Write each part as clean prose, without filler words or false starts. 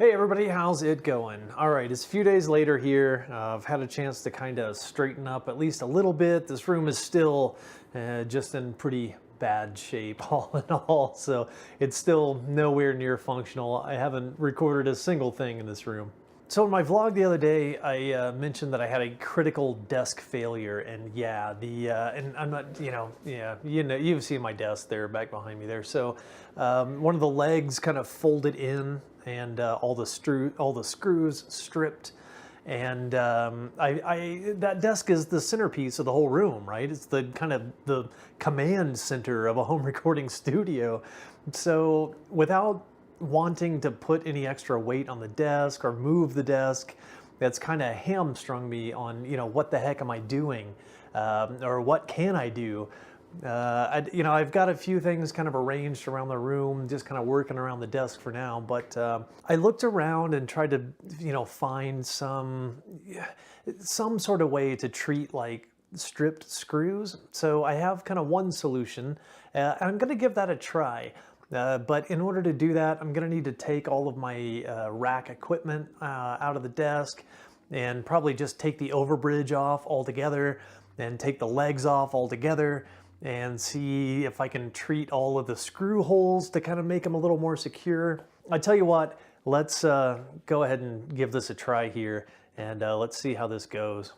Hey everybody, how's it going? All right, it's a few days later here. I've had a chance to kind of straighten up at least a little bit. This room is still just in pretty bad shape all in all, so it's still nowhere near functional. I haven't recorded a single thing in this room. So in my vlog the other day, I mentioned that I had a critical desk failure, and yeah, and I'm not, you've seen my desk there back behind me there. So one of the legs kind of folded in, and all the screws stripped, and that desk is the centerpiece of the whole room, right? It's the kind of the command center of a home recording studio. So without wanting to put any extra weight on the desk or move the desk, that's kind of hamstrung me on, what the heck am I doing, or what can I do? I've got a few things kind of arranged around the room, just kind of working around the desk for now. But I looked around and tried to, find some sort of way to treat like stripped screws. So I have kind of one solution. I'm going to give that a try. But in order to do that, I'm going to need to take all of my rack equipment out of the desk, and probably just take the overbridge off altogether, and take the legs off altogether, and see if I can treat all of the screw holes to kind of make them a little more secure. I tell you what, let's go ahead and give this a try here, and let's see how this goes.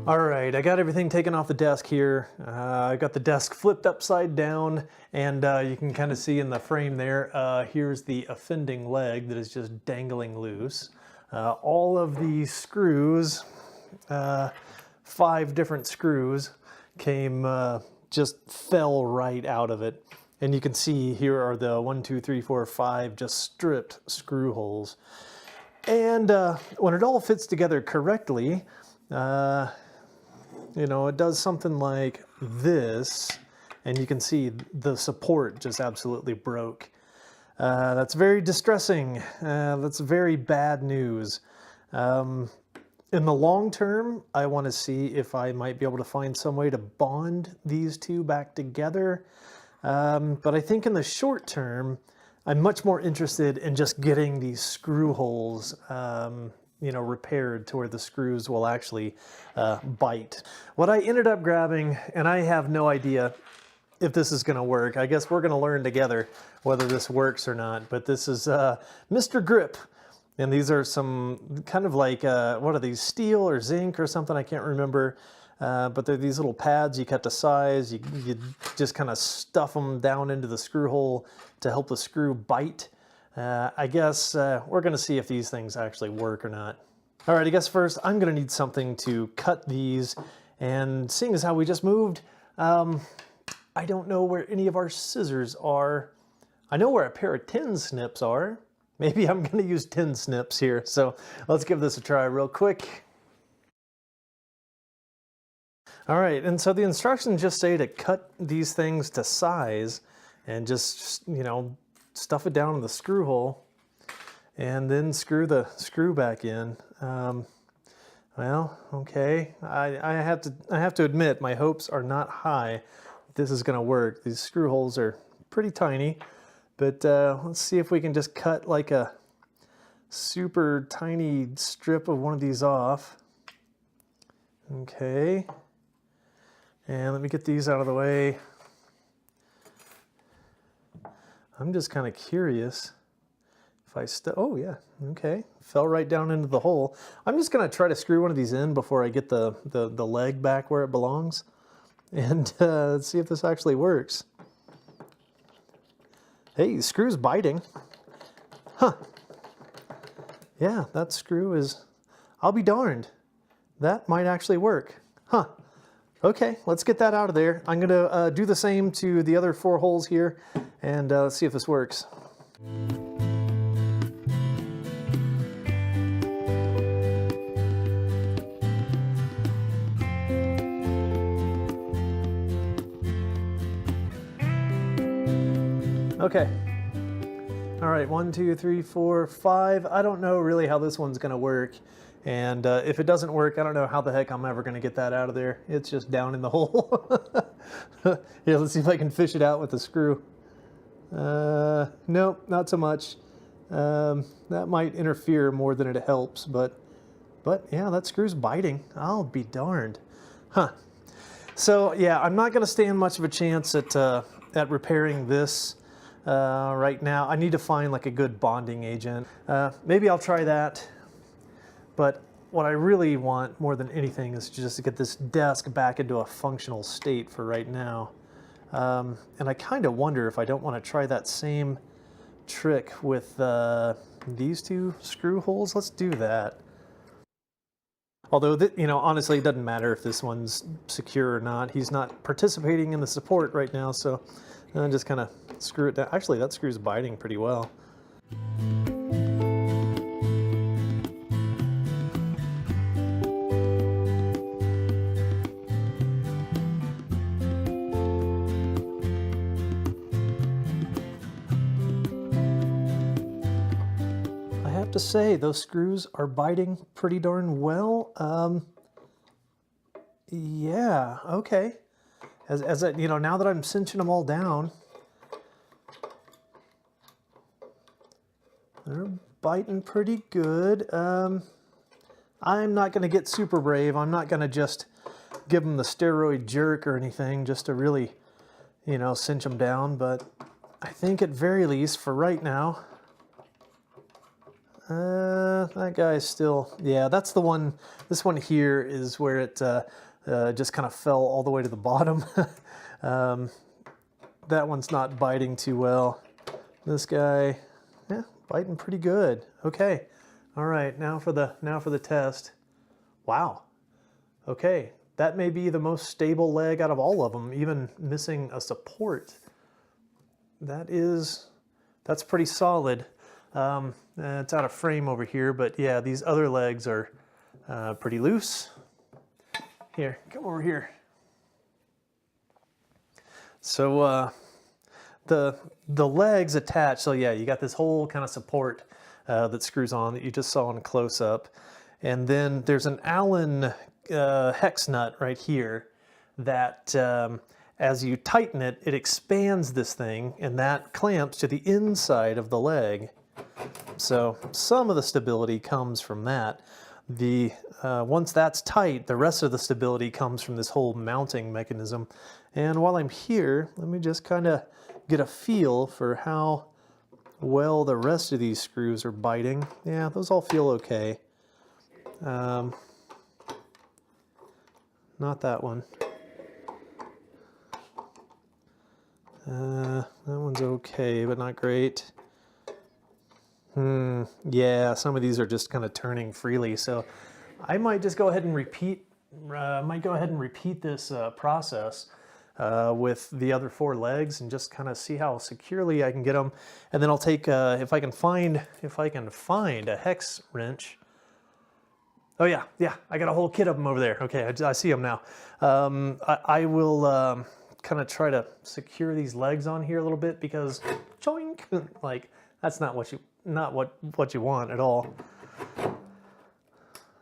All right, I got everything taken off the desk here. I got the desk flipped upside down, and you can kind of see in the frame there, here's the offending leg that is just dangling loose. All of the screws, 5 different screws, just fell right out of it. And you can see here are the 1, 2, 3, 4, 5 just stripped screw holes. And when it all fits together correctly, it does something like this, and you can see the support just absolutely broke. That's very distressing. That's very bad news. In the long term, I want to see if I might be able to find some way to bond these two back together. But I think in the short term, I'm much more interested in just getting these screw holes repaired to where the screws will actually bite. What I ended up grabbing, and I have no idea if this is going to work. I guess we're going to learn together whether this works or not. But this is Mr. Grip, and these are some kind of like, what are these, steel or zinc or something? I can't remember. But they're these little pads you cut to size. You just kind of stuff them down into the screw hole to help the screw bite. I guess we're going to see if these things actually work or not. All right, I guess first I'm going to need something to cut these, and seeing as how we just moved, I don't know where any of our scissors are. I know where a pair of tin snips are. Maybe I'm going to use tin snips here, so let's give this a try real quick. All right, and so the instructions just say to cut these things to size and just, stuff it down in the screw hole, and then screw the screw back in. Well, okay. I have to admit, my hopes are not high that this is going to work. These screw holes are pretty tiny, but let's see if we can just cut like a super tiny strip of one of these off. Okay. And let me get these out of the way. I'm just kind of curious if I oh yeah, okay, fell right down into the hole. I'm just going to try to screw one of these in before I get the leg back where it belongs, and see if this actually works. Hey, the screw's biting. Huh. Yeah, that screw is, I'll be darned. That might actually work. Huh. Okay, let's get that out of there. I'm going to do the same to the other 4 holes here, and let's see if this works. Okay. All right, 1, 2, 3, 4, 5. I don't know really how this one's gonna work. And if it doesn't work, I don't know how the heck I'm ever gonna get that out of there. It's just down in the hole. Yeah, let's see if I can fish it out with a screw. Nope, not so much. That might interfere more than it helps, but yeah, that screw's biting. I'll be darned. Huh. So yeah, I'm not gonna stand much of a chance at repairing this right now. I need to find like a good bonding agent. Maybe I'll try that. But what I really want more than anything is just to get this desk back into a functional state for right now. And I kind of wonder if I don't want to try that same trick with these two screw holes. Let's do that. Although, you know, honestly, it doesn't matter if this one's secure or not. He's not participating in the support right now, so I just kind of screw it down. Actually, that screw's biting pretty well. To say those screws are biting pretty darn well. Yeah, okay. As I, you know, now that I'm cinching them all down, they're biting pretty good. I'm not going to get super brave. I'm not going to just give them the steroid jerk or anything just to really, you know, cinch them down. But I think at very least for right now, that guy's still, yeah, that's the one. This one here is where it just kind of fell all the way to the bottom. That one's not biting too well. This guy, yeah, biting pretty good. Okay, all right, now for the test. Wow. Okay, that may be the most stable leg out of all of them, even missing a support. That's pretty solid. It's out of frame over here, but yeah, these other legs are pretty loose. Here, come over here. So the legs attach, so yeah, you got this whole kind of support that screws on that you just saw in close up. And then there's an Allen hex nut right here that as you tighten it, it expands this thing, and that clamps to the inside of the leg. So some of the stability comes from that. Once that's tight, the rest of the stability comes from this whole mounting mechanism. And while I'm here, let me just kind of get a feel for how well the rest of these screws are biting. Yeah, those all feel okay. Not that one. That one's okay, but not great. Yeah, some of these are just kind of turning freely, so I might just go ahead and repeat. This process with the other 4 legs and just kind of see how securely I can get them. And then I'll take if I can find a hex wrench. Oh yeah, I got a whole kit of them over there. Okay, I see them now. I will kind of try to secure these legs on here a little bit because choink, like that's not what you want at all.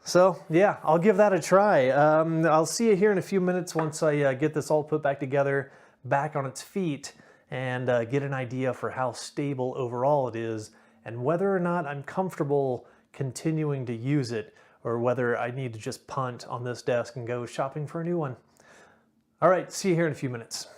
So yeah, I'll give that a try. I'll see you here in a few minutes once I get this all put back together, back on its feet, and get an idea for how stable overall it is and whether or not I'm comfortable continuing to use it or whether I need to just punt on this desk and go shopping for a new one. All right, see you here in a few minutes.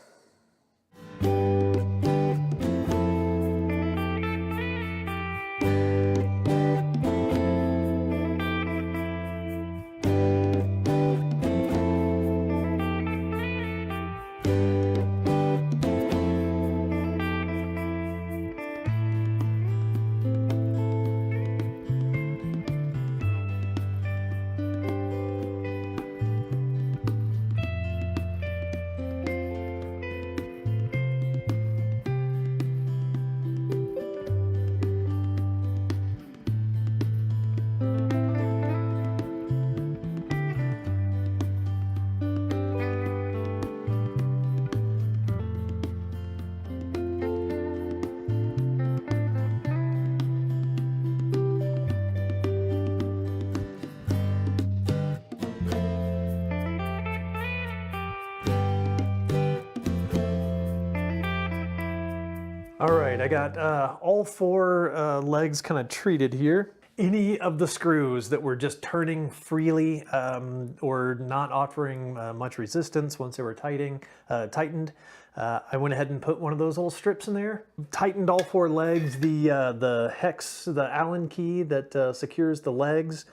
All right, I got all four legs kind of treated here. Any of the screws that were just turning freely or not offering much resistance once they were tightened, I went ahead and put one of those little strips in there. Tightened all four legs, the hex, the Allen key that secures the legs.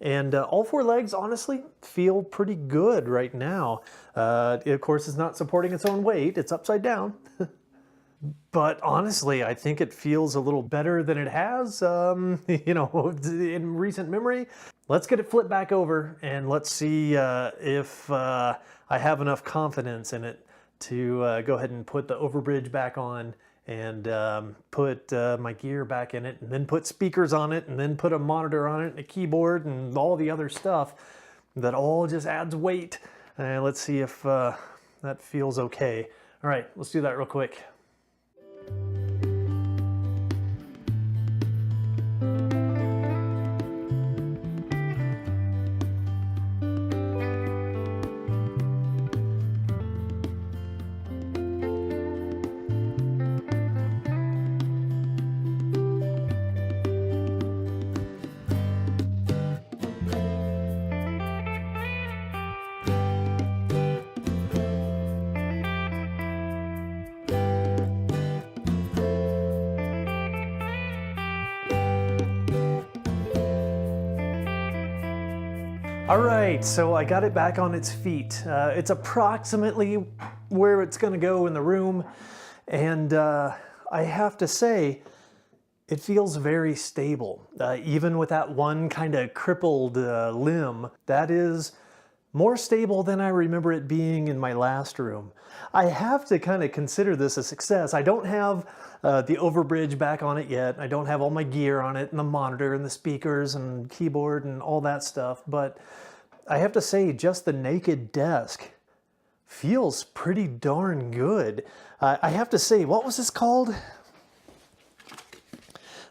And all four legs, honestly, feel pretty good right now. Of course, it's not supporting its own weight. It's upside down. But honestly, I think it feels a little better than it has, in recent memory. Let's get it flipped back over and let's see if I have enough confidence in it to go ahead and put the overbridge back on and put my gear back in it, and then put speakers on it, and then put a monitor on it, and a keyboard, and all the other stuff that all just adds weight. Let's see if that feels okay. All right, let's do that real quick. All right, so I got it back on its feet. It's approximately where it's gonna go in the room, and I have to say, it feels very stable. Even with that one kind of crippled limb, that is more stable than I remember it being in my last room. I have to kind of consider this a success. I don't have the overbridge back on it yet. I don't have all my gear on it, and the monitor and the speakers and keyboard and all that stuff, but I have to say just the naked desk feels pretty darn good. I have to say, what was this called?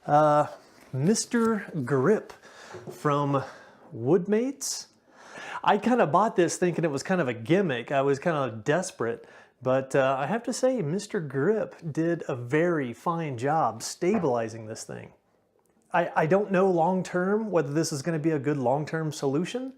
Mr. Grip from Woodmates. I kind of bought this thinking it was kind of a gimmick. I was kind of desperate, but I have to say Mr. Grip did a very fine job stabilizing this thing. I don't know long-term whether this is going to be a good long-term solution,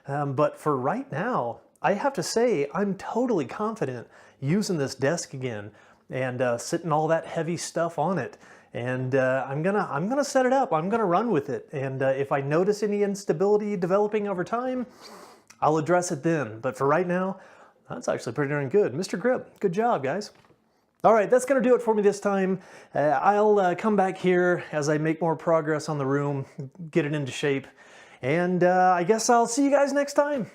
but for right now, I have to say I'm totally confident using this desk again and sitting all that heavy stuff on it. And I'm gonna set it up. I'm gonna run with it. And if I notice any instability developing over time, I'll address it then. But for right now, that's actually pretty darn good. Mr. Grip, good job, guys. All right, that's gonna do it for me this time. I'll come back here as I make more progress on the room, get it into shape. And I guess I'll see you guys next time.